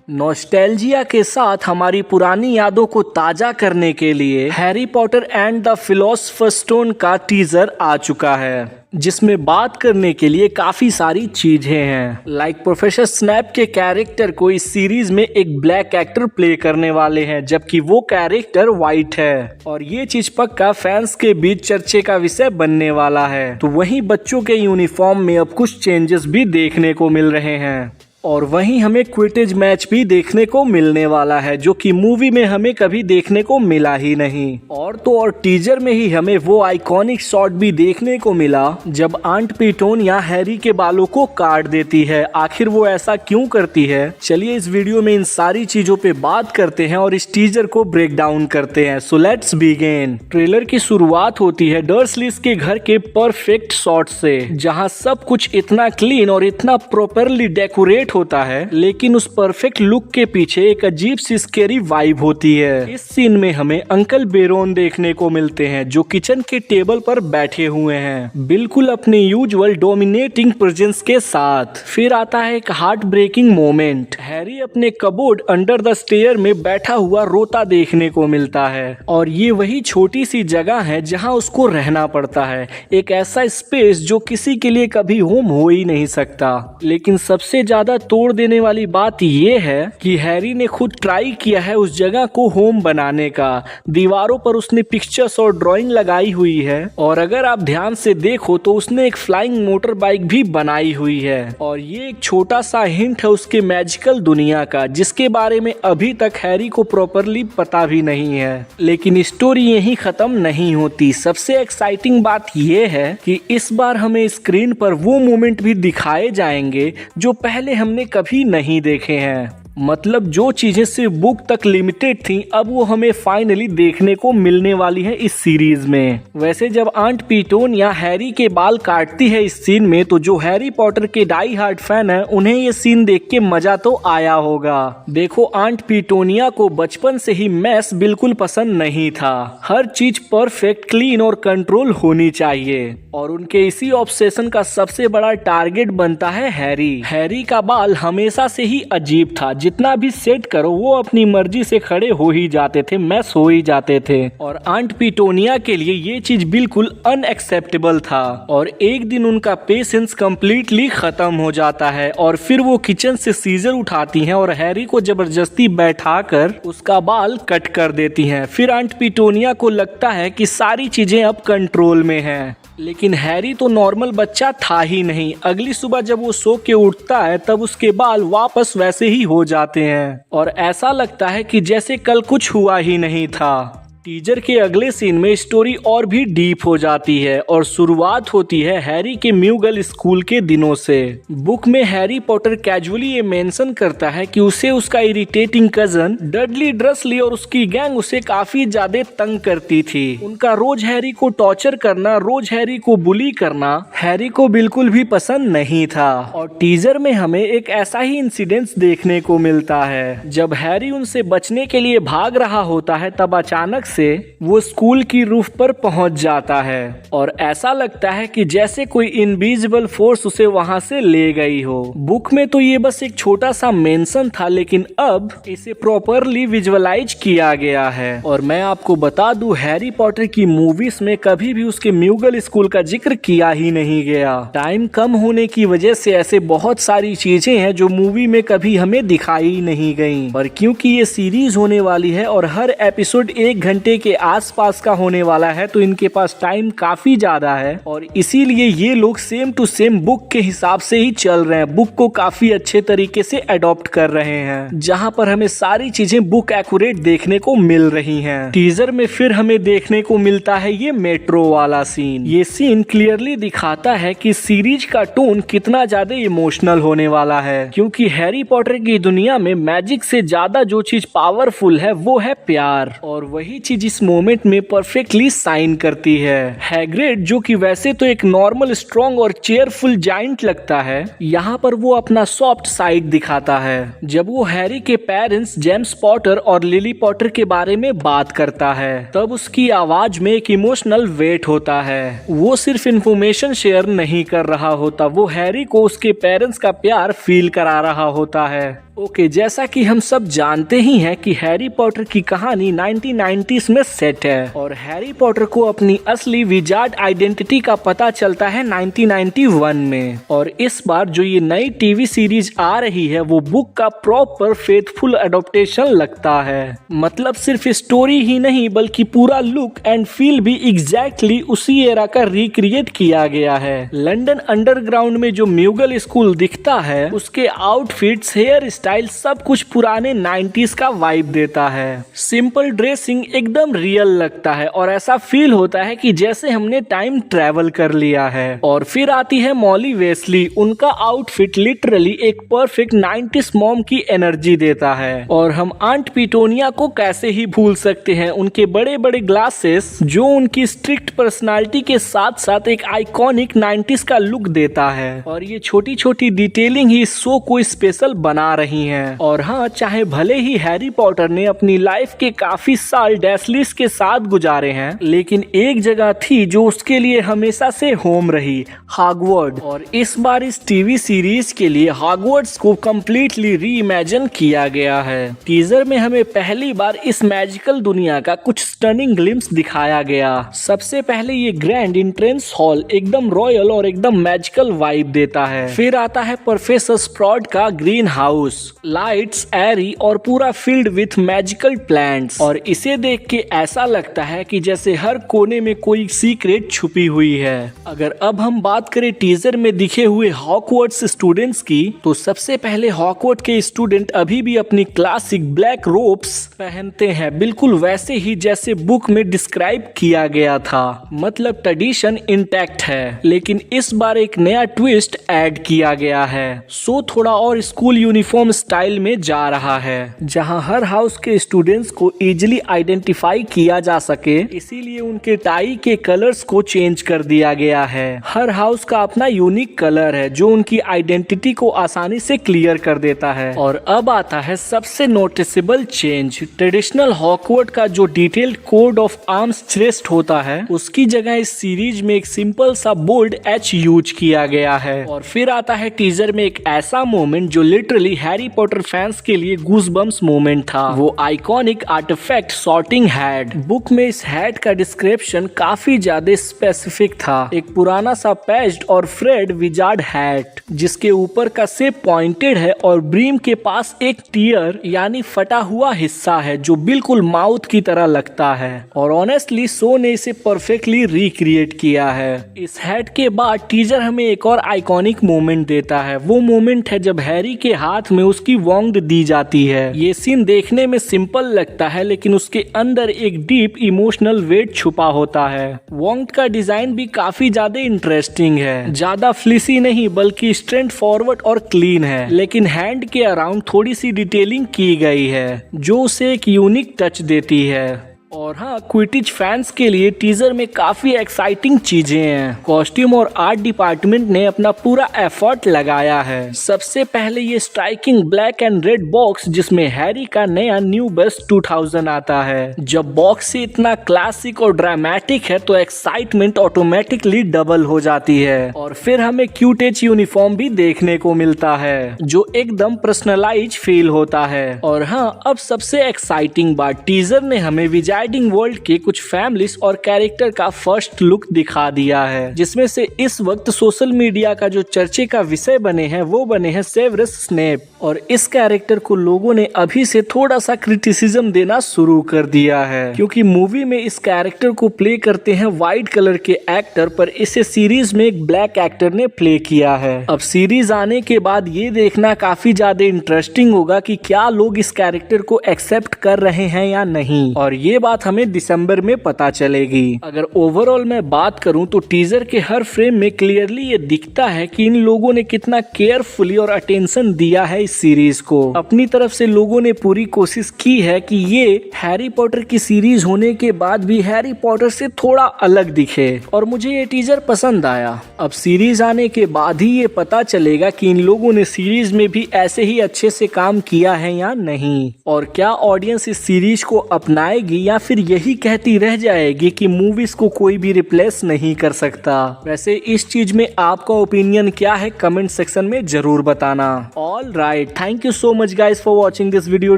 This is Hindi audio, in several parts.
नॉस्टैल्जिया के साथ हमारी पुरानी यादों को ताजा करने के लिए Harry Potter and the philosopher's stone का टीजर आ चुका है, जिसमें बात करने के लिए काफी सारी चीजें हैं। लाइक प्रोफेसर स्नैप के कैरेक्टर को इस सीरीज में एक ब्लैक एक्टर प्ले करने वाले हैं, जबकि वो कैरेक्टर वाइट है और ये चीज पक्का फैंस के बीच चर्चे का विषय बनने वाला है। तो वहीं बच्चों के यूनिफॉर्म में अब कुछ चेंजेस भी देखने को मिल रहे हैं और वहीं हमें क्विडिच मैच भी देखने को मिलने वाला है, जो कि मूवी में हमें कभी देखने को मिला ही नहीं। और टीजर में ही हमें वो आइकॉनिक शॉट भी देखने को मिला जब आंट पिटोनिया हैरी के बालों को काट देती है। आखिर वो ऐसा क्यों करती है, चलिए इस वीडियो में इन सारी चीजों पे बात करते हैं और इस टीजर को ब्रेक डाउन करते हैं। So let's begin. ट्रेलर की शुरुआत होती है डर्सलीज के घर के परफेक्ट शॉट से, जहाँ सब कुछ इतना क्लीन और इतना प्रॉपरली डेकोरेट होता है, लेकिन उस परफेक्ट लुक के पीछे एक अजीब सी स्केरी वाइब होती है। इस सीन में हमें अंकल बेरोन देखने को मिलते हैं, जो किचन के टेबल पर बैठे हुए हैं, बिल्कुल अपने यूजुअल डोमिनेटिंग प्रेजेंस के साथ। फिर आता है एक हार्ट ब्रेकिंग मोमेंट। हैरी अपने कबोर्ड अंडर द स्टेयर में बैठा हुआ रोता देखने को मिलता है और ये वही छोटी सी जगह है जहां उसको रहना पड़ता है, एक ऐसा स्पेस जो किसी के लिए कभी होम हो ही नहीं सकता। लेकिन सबसे ज्यादा तोड़ देने वाली बात यह है कि हैरी ने खुद ट्राई किया है उस जगह को होम बनाने का। दीवारों पर उसने पिक्चर्स और ड्राइंग लगाई हुई है और अगर आप ध्यान से देखो तो उसने एक फ्लाइंग मोटर बाइक भी बनाई हुई है और ये एक छोटा सा हिंट है उसके मैजिकल दुनिया का, जिसके बारे में अभी तक हैरी को प्रॉपरली पता भी नहीं है। लेकिन स्टोरी यहीं खत्म नहीं होती। सबसे एक्साइटिंग बात यह है कि इस बार हमें स्क्रीन पर वो मोमेंट भी दिखाए जाएंगे जो पहले हमने कभी नहीं देखे हैं। मतलब जो चीजें सिर्फ बुक तक लिमिटेड थी, अब वो हमें फाइनली देखने को मिलने वाली है इस सीरीज में। वैसे जब आंट पिटोनिया हैरी के बाल काटती है इस सीन में, तो जो हैरी पॉटर के डाई हार्ड फैन है उन्हें ये सीन देख के मजा तो आया होगा। देखो, आंट पिटोनिया को बचपन से ही मैस बिल्कुल पसंद नहीं था। हर चीज परफेक्ट, क्लीन और कंट्रोल होनी चाहिए और उनके इसी ऑब्सेशन का सबसे बड़ा टारगेट बनता है हैरी। हैरी का बाल हमेशा से ही अजीब था, जितना भी सेट करो वो अपनी मर्जी से खड़े हो ही जाते थे, मैस हो ही जाते थे और आंट पिटोनिया के लिए ये चीज बिल्कुल अनएक्सेप्टेबल था। और एक दिन उनका पेशेंस कंप्लीटली खत्म हो जाता है और फिर वो किचन से सीजर उठाती हैं और हैरी को जबरदस्ती बैठाकर उसका बाल कट कर देती हैं। फिर आंट पिटोनिया को लगता है कि सारी चीजें अब कंट्रोल में हैं, लेकिन हैरी तो नॉर्मल बच्चा था ही नहीं। अगली सुबह जब वो सो के उठता है तब उसके बाल वापस वैसे ही हो जाते हैं और ऐसा लगता है कि जैसे कल कुछ हुआ ही नहीं था। टीजर के अगले सीन में स्टोरी और भी डीप हो जाती है और शुरुआत होती है हैरी के म्यूगल स्कूल के दिनों से। बुक में हैरी पॉटर कैजुअली ये मेंशन करता है कि उसे उसका इरिटेटिंग कजन डडली ड्रसली और उसकी गैंग उसे काफी ज्यादा तंग करती थी। उनका रोज हैरी को टॉर्चर करना, रोज हैरी को बुली करना हैरी को बिल्कुल भी पसंद नहीं था। और टीजर में हमें एक ऐसा ही इंसिडेंस देखने को मिलता है। जब हैरी उनसे बचने के लिए भाग रहा होता है, तब अचानक से वो स्कूल की रूफ पर पहुंच जाता है और ऐसा लगता है कि जैसे कोई इनविजिबल फोर्स उसे वहां से ले गई हो। बुक में तो ये बस एक छोटा सा मेंशन था, लेकिन अब इसे प्रॉपरली विजुअलाइज किया गया है। और मैं आपको बता दूं, हैरी पॉटर की मूवीज में कभी भी उसके म्यूगल स्कूल का जिक्र किया ही नहीं गया। टाइम कम होने की वजह से ऐसे बहुत सारी चीजें हैं जो मूवी में कभी हमें दिखाई नहीं गई। और क्योंकि ये सीरीज होने वाली है और हर एपिसोड 1 घंटे के आसपास का होने वाला है, तो इनके पास टाइम काफी ज्यादा है और इसीलिए ये लोग सेम टू सेम बुक के हिसाब से ही चल रहे हैं। बुक को काफी अच्छे तरीके से अडॉप्ट कर रहे हैं, जहां पर हमें सारी चीजें बुक एक्यूरेट देखने को मिल रही हैं। टीजर में फिर हमें देखने को मिलता है ये मेट्रो वाला सीन। ये सीन क्लियरली दिखाता है कि सीरीज का टोन कितना ज्यादा इमोशनल होने वाला है, क्योंकि हैरी पॉटर की दुनिया में मैजिक से ज्यादा जो चीज पावरफुल है वो है प्यार, और वही चीज इस मोमेंट में परफेक्टली साइन करती है। हैग्रिड, जो कि वैसे तो एक नॉर्मल, स्ट्रॉन्ग और चेयरफुल जाइंट लगता है, यहाँ पर वो अपना सॉफ्ट साइड दिखाता है जब वो हैरी के पेरेंट्स जेम्स पॉटर और लिली पॉटर के बारे में बात करता है। तब उसकी आवाज में एक इमोशनल वेट होता है। वो सिर्फ इंफॉर्मेशन शेयर नहीं कर रहा होता, वो हैरी को उसके पेरेंट्स का प्यार फील करा रहा होता है। ओके, जैसा कि हम सब जानते ही हैं कि हैरी पॉटर की कहानी 1990s में सेट है और हैरी पॉटर को अपनी असली विजार्ड आइडेंटिटी का पता चलता है 1991 में। और इस बार जो ये नई टीवी सीरीज आ रही है वो बुक का प्रॉपर फेथफुल एडॉप्टेशन लगता है। मतलब सिर्फ स्टोरी ही नहीं बल्कि पूरा लुक एंड फील भी एग्जैक्टली उसी एरा का रिक्रिएट किया गया है। लंदन अंडरग्राउंड में जो म्यूगल स्कूल दिखता है उसके आउटफिट्स, हेयर स्टाइल सब कुछ पुराने 90s का वाइब देता है। सिंपल ड्रेसिंग एकदम रियल लगता है और ऐसा फील होता है कि जैसे हमने टाइम ट्रेवल कर लिया है। और फिर आती है मॉली वेस्ली, उनका आउटफिट लिटरली एक परफेक्ट 90s मॉम की एनर्जी देता है। और हम आंट पिटोनिया को कैसे ही भूल सकते हैं, उनके बड़े बड़े ग्लासेस जो उनकी स्ट्रिक्ट पर्सनालिटी के साथ साथ एक आइकॉनिक 90s का लुक देता है। और ये छोटी छोटी डिटेलिंग ही इस शो को स्पेशल बना रही हैं। और हाँ, चाहे भले ही हैरी पॉटर ने अपनी लाइफ के काफी साल डेस्लिस के साथ गुजारे हैं, लेकिन एक जगह थी जो उसके लिए हमेशा से होम रही, हॉगवर्ड। और इस बार इस टीवी सीरीज के लिए हॉगवर्ड्स को कम्प्लीटली रीइमेजिन किया गया है। टीजर में हमें पहली बार इस मैजिकल दुनिया का कुछ स्टनिंग ग्लिम्स दिखाया गया। सबसे पहले ये ग्रैंड एंट्रेंस हॉल एकदम रॉयल और एकदम मैजिकल वाइब देता है। फिर आता है प्रोफेसर स्प्रॉट का ग्रीन हाउस, लाइट्स, एरी और पूरा फील्ड विथ मैजिकल प्लांट्स। और इसे देख के ऐसा लगता है कि जैसे हर कोने में कोई सीक्रेट छुपी हुई है। अगर अब हम बात करें टीजर में दिखे हुए हॉगवर्ट्स स्टूडेंट्स की, तो सबसे पहले हॉगवर्ट के स्टूडेंट अभी भी अपनी क्लासिक ब्लैक रोब्स पहनते हैं, बिल्कुल वैसे ही जैसे बुक में डिस्क्राइब किया गया था। मतलब ट्रेडिशन इंटैक्ट है, लेकिन इस बार एक नया ट्विस्ट ऐड किया गया है। सो थोड़ा और स्कूल यूनिफॉर्म स्टाइल में जा रहा है, जहां हर हाउस के स्टूडेंट्स को इजीली आइडेंटिफाई किया जा सके, इसीलिए उनके टाई के कलर्स को चेंज कर दिया गया है। हर हाउस का अपना यूनिक कलर है जो उनकी आइडेंटिटी को आसानी से क्लियर कर देता है। और अब आता है सबसे नोटिसेबल चेंज, ट्रेडिशनल हॉगवर्ट का जो detailed code of arms chest होता है उसकी जगह इस सीरीज में एक सिंपल सा बोल्ड एच यूज किया गया है। और फिर आता है टीजर में एक ऐसा मोमेंट जो लिटरली हैरी पॉटर फैंस के लिए गूज़बम्प्स मोमेंट था, वो iconic artefact sorting hat. Book में इस हैट का डिस्क्रिप्शन काफी ज्यादा स्पेसिफिक था, एक पुराना सा पैच्ड और फ्रेड विजार्ड हैट जिसके ऊपर का शेप पॉइंटेड है और ब्रीम के पास एक टीयर यानी फटा हुआ हिस्सा है जो बिल्कुल माउथ की तरह लगता है। और ऑनेस्टली शो ने इसे परफेक्टली रिक्रिएट किया है। इस हैट के बाद टीजर हमें एक और आइकॉनिक मोमेंट देता है। वो मोमेंट है जब हैरी के हाथ में उसकी वॉन्ड दी जाती है। ये सीन देखने में सिंपल लगता है लेकिन उसके अंदर एक डीप इमोशनल वेट छुपा होता है। वॉन्ड का डिजाइन भी काफी ज्यादा इंटरेस्टिंग है, ज्यादा फ्लिसी नहीं बल्कि स्ट्रेट फॉरवर्ड और क्लीन है, लेकिन हैंड के अराउंड थोड़ी सी डिटेलिंग की गई है जो उसे एक यूनिक टच देती है। और हाँ, क्विडिच फैंस के लिए टीजर में काफी एक्साइटिंग चीजें हैं। कॉस्ट्यूम और आर्ट डिपार्टमेंट ने अपना पूरा एफर्ट लगाया है। सबसे पहले ये striking black and red box जिसमें हैरी का नया न्यू बेस्ट 2000 आता है। जब बॉक्स से इतना क्लासिक और ड्रामेटिक है तो एक्साइटमेंट ऑटोमेटिकली डबल हो जाती है। और फिर हमें क्यूटेच यूनिफॉर्म भी देखने को मिलता है जो एकदम पर्सनलाइज फील होता है। और हाँ, अब सबसे एक्साइटिंग बात, टीजर ने हमें विजार्डिंग वर्ल्ड के कुछ फैमिलीज और कैरेक्टर का फर्स्ट लुक दिखा दिया है, जिसमें से इस वक्त सोशल मीडिया का जो चर्चे का विषय बने हैं वो बने हैं सेवर्स स्नेप। और इस कैरेक्टर को लोगों ने अभी से थोड़ा सा क्रिटिसिज्म देना शुरू कर दिया है क्योंकि मूवी में इस कैरेक्टर को प्ले करते हैं व्हाइट कलर के एक्टर, पर इसे सीरीज में एक ब्लैक एक्टर ने प्ले किया है। अब सीरीज आने के बाद ये देखना काफी ज्यादा इंटरेस्टिंग होगा कि क्या लोग इस कैरेक्टर को एक्सेप्ट कर रहे हैं या नहीं, और ये बात हमें दिसंबर में पता चलेगी। अगर ओवरऑल मैं बात करूं तो टीजर के हर फ्रेम में क्लियरली ये दिखता है कि इन लोगों ने कितना केयरफुली और अटेंशन दिया है इस सीरीज को। अपनी तरफ से लोगों ने पूरी कोशिश की है कि ये हैरी पॉटर की सीरीज होने के बाद भी हैरी पॉटर से थोड़ा अलग दिखे, और मुझे ये टीजर पसंद आया। अब सीरीज आने के बाद ही ये पता चलेगा कि इन लोगों ने सीरीज में भी ऐसे ही अच्छे से काम किया है या नहीं, और क्या ऑडियंस इस सीरीज को अपनाएगी या फिर फिर यही कहती रह जाएगी कि मूवीज को कोई भी रिप्लेस नहीं कर सकता। वैसे इस चीज में आपका ओपिनियन क्या है कमेंट सेक्शन में जरूर बताना। All right, thank you so much guys for watching this video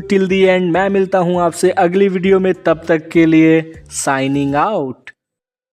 till the and. मैं मिलता हूँ आपसे अगली वीडियो में, तब तक के लिए साइनिंग आउट।